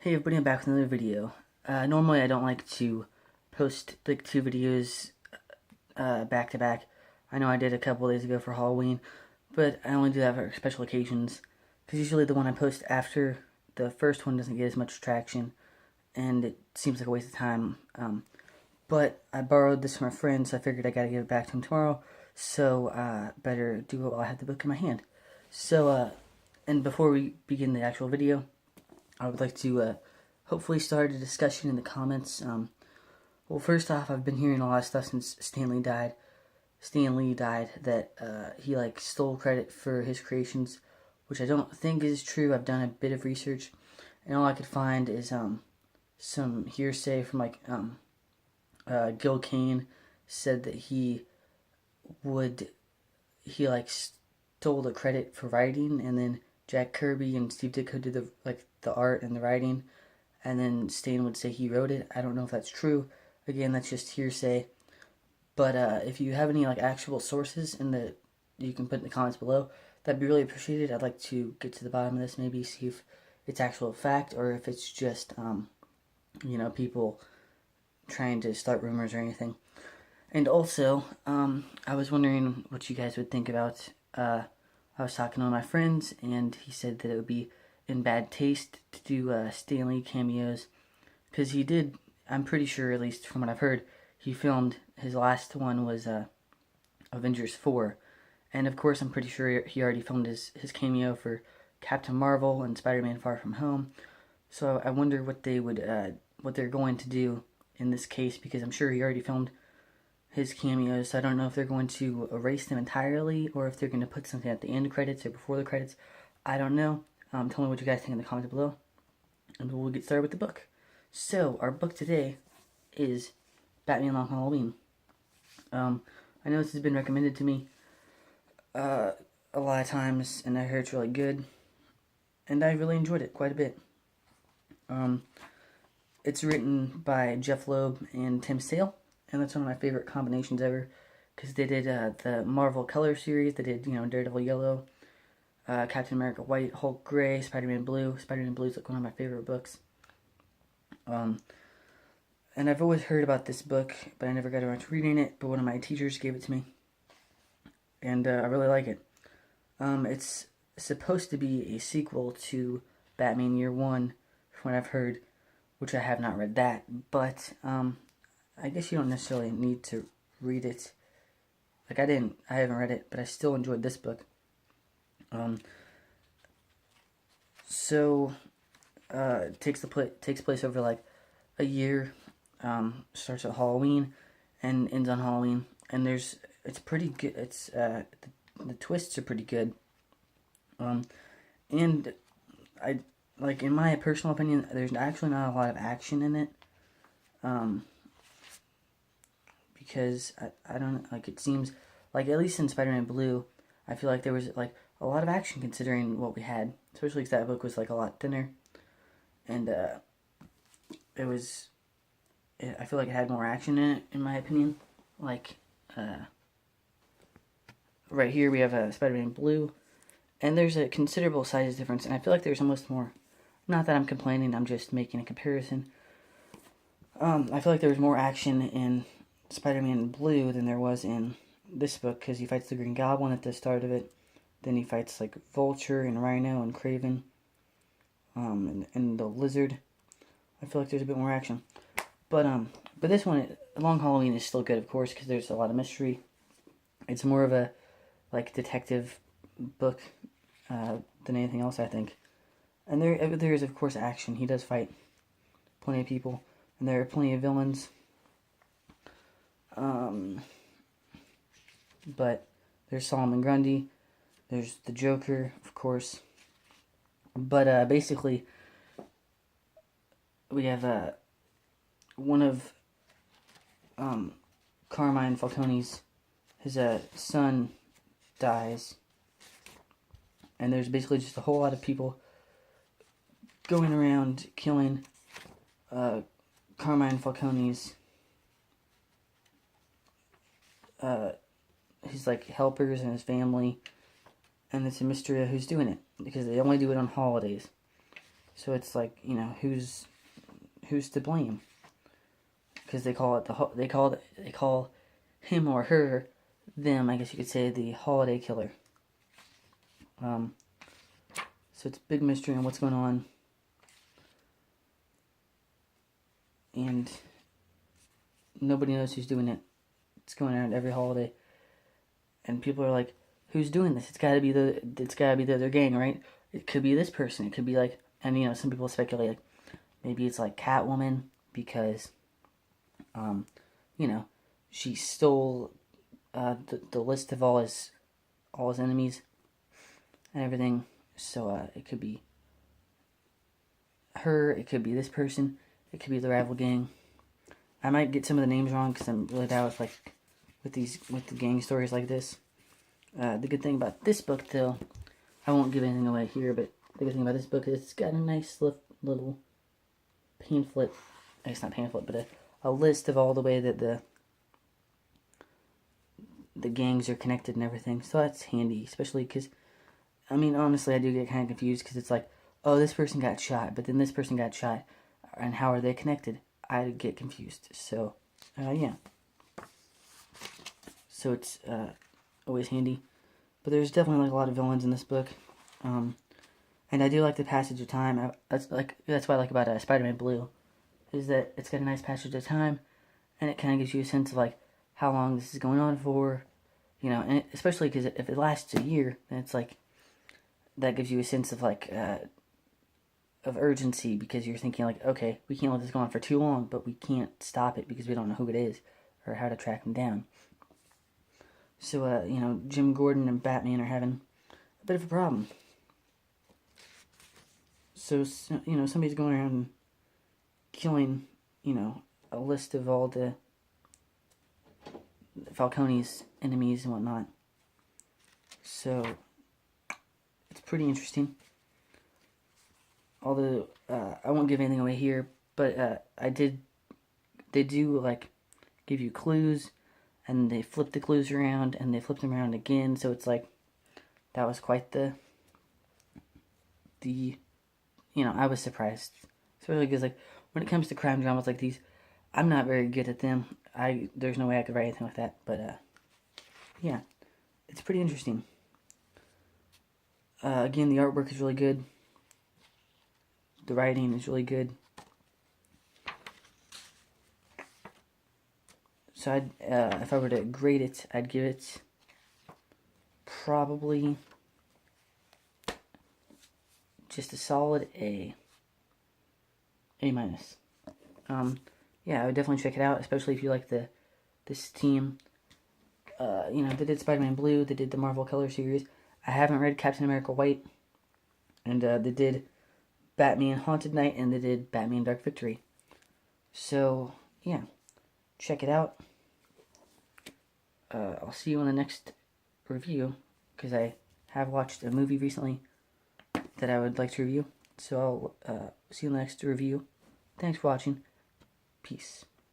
Hey everybody, I'm back with another video. Normally I don't like to post like two videos back to back. I know I did a couple days ago for Halloween, but I only do that for special occasions. Because usually the one I post after the first one doesn't get as much traction, and it seems like a waste of time. But I borrowed this from a friend, so I figured I gotta give it back to him tomorrow, so better do it while I have the book in my hand. So, and before we begin the actual video, I would like to hopefully start a discussion in the comments. Well, first off, I've been hearing a lot of stuff since Stan Lee died. Stan Lee died that he like stole credit for his creations, which I don't think is true. I've done a bit of research, and all I could find is some hearsay from Gil Kane said that he stole the credit for writing, and then Jack Kirby and Steve Ditko did the art and the writing, and then Stan would say he wrote it. I don't know if that's true. Again, that's just hearsay. But if you have any actual sources you can put in the comments below, that'd be really appreciated. I'd like to get to the bottom of this, maybe see if it's actual fact or if it's just people trying to start rumors or anything. And also, I was wondering what you guys would think about. I was talking to one of my friends, and he said that it would be in bad taste to do Stan Lee cameos, because he did. I'm pretty sure, at least from what I've heard, he filmed his last one was Avengers 4, and of course I'm pretty sure he already filmed his cameo for Captain Marvel and Spider-Man Far From Home. So I wonder what they're going to do in this case, because I'm sure he already filmed his cameos. So I don't know if they're going to erase them entirely or if they're going to put something at the end credits or before the credits. I don't know. Tell me what you guys think in the comments below, and we'll get started with the book. So our book today is Batman Long Halloween. I know this has been recommended to me a lot of times, and I heard it's really good, and I really enjoyed it quite a bit. It's written by Jeph Loeb and Tim Sale, and that's one of my favorite combinations ever, because they did the Marvel Color series. They did, Daredevil Yellow, Captain America White, Hulk Gray, Spider-Man Blue. Spider-Man Blue is like one of my favorite books. And I've always heard about this book, but I never got around to reading it, but one of my teachers gave it to me, and I really like it. It's supposed to be a sequel to Batman Year One, from what I've heard, which I have not read that, but I guess you don't necessarily need to read it. I haven't read it, but I still enjoyed this book. It takes place over a year. Starts at Halloween and ends on Halloween, and it's pretty good. The twists are pretty good. And I in my personal opinion, there's actually not a lot of action in it. Because I don't it seems at least in Spider-Man Blue, I feel like there was a lot of action considering what we had, especially because that book was a lot thinner, and I feel like it had more action in it, in my opinion. Right here we have Spider-Man Blue, and there's a considerable size difference, and I feel like there's almost more. Not that I'm complaining, I'm just making a comparison. I feel like there was more action in Spider-Man Blue than there was in this book, because he fights the Green Goblin at the start of it. Then he fights Vulture and Rhino and Kraven, and the Lizard. I feel like there's a bit more action. But this one, Long Halloween, is still good, of course, because there's a lot of mystery. It's more of a detective book than anything else, I think. And there is, of course, action. He does fight plenty of people, and there are plenty of villains. But there's Solomon Grundy. There's the Joker, of course. But basically, we have one of Carmine Falcone's, his son dies, and there's basically just a whole lot of people going around killing Carmine Falcone's his helpers and his family, and it's a mystery of who's doing it, because they only do it on holidays. So it's like, you know, who's to blame? Because they call him or her, them, I guess you could say, the holiday killer. So it's a big mystery on what's going on. And nobody knows who's doing it. It's going around every holiday. And people are like, who's doing this? It's gotta be the other gang, right? It could be this person. It could be like, and you know, some people speculate, like, maybe it's like Catwoman because, you know, she stole the list of all his enemies and everything. So it could be her. It could be this person. It could be the rival gang. I might get some of the names wrong because I'm really bad with the gang stories like this. The good thing about this book, though, I won't give anything away here, but the good thing about this book is it's got a nice little pamphlet. It's not pamphlet, but a list of all the way that the gangs are connected and everything. So that's handy, especially because, I mean, honestly, I do get kind of confused because it's like, oh, this person got shot, but then this person got shot, and how are they connected? I get confused. So, yeah. So it's always handy. But there's definitely like a lot of villains in this book. And I do like the passage of time. That's what I like about Spider-Man Blue, is that it's got a nice passage of time, and it kind of gives you a sense of like how long this is going on for, you know, and especially because if it lasts a year, then it's like that gives you a sense of like of urgency, because you're thinking like, okay, we can't let this go on for too long, but we can't stop it because we don't know who it is or how to track him down. So you know, Jim Gordon and Batman are having a bit of a problem. So you know, somebody's going around and killing, you know, a list of all the Falcone's enemies and whatnot. So it's pretty interesting. Although I won't give anything away here, but they do like give you clues, and they flip the clues around, and they flip them around again. So it's like that was quite the you know, I was surprised, especially because like when it comes to crime dramas like these, I'm not very good at them. There's no way I could write anything like that. But yeah, it's pretty interesting. Again, the artwork is really good. The writing is really good. So if I were to grade it, I'd give it probably just a solid A. A minus. Yeah, I would definitely check it out, especially if you like this team. You know, they did Spider-Man Blue, they did the Marvel Color series. I haven't read Captain America White, and they did Batman Haunted Knight, and they did Batman Dark Victory. So, yeah, check it out. I'll see you in the next review, because I have watched a movie recently that I would like to review. So I'll see you in the next review. Thanks for watching. Peace.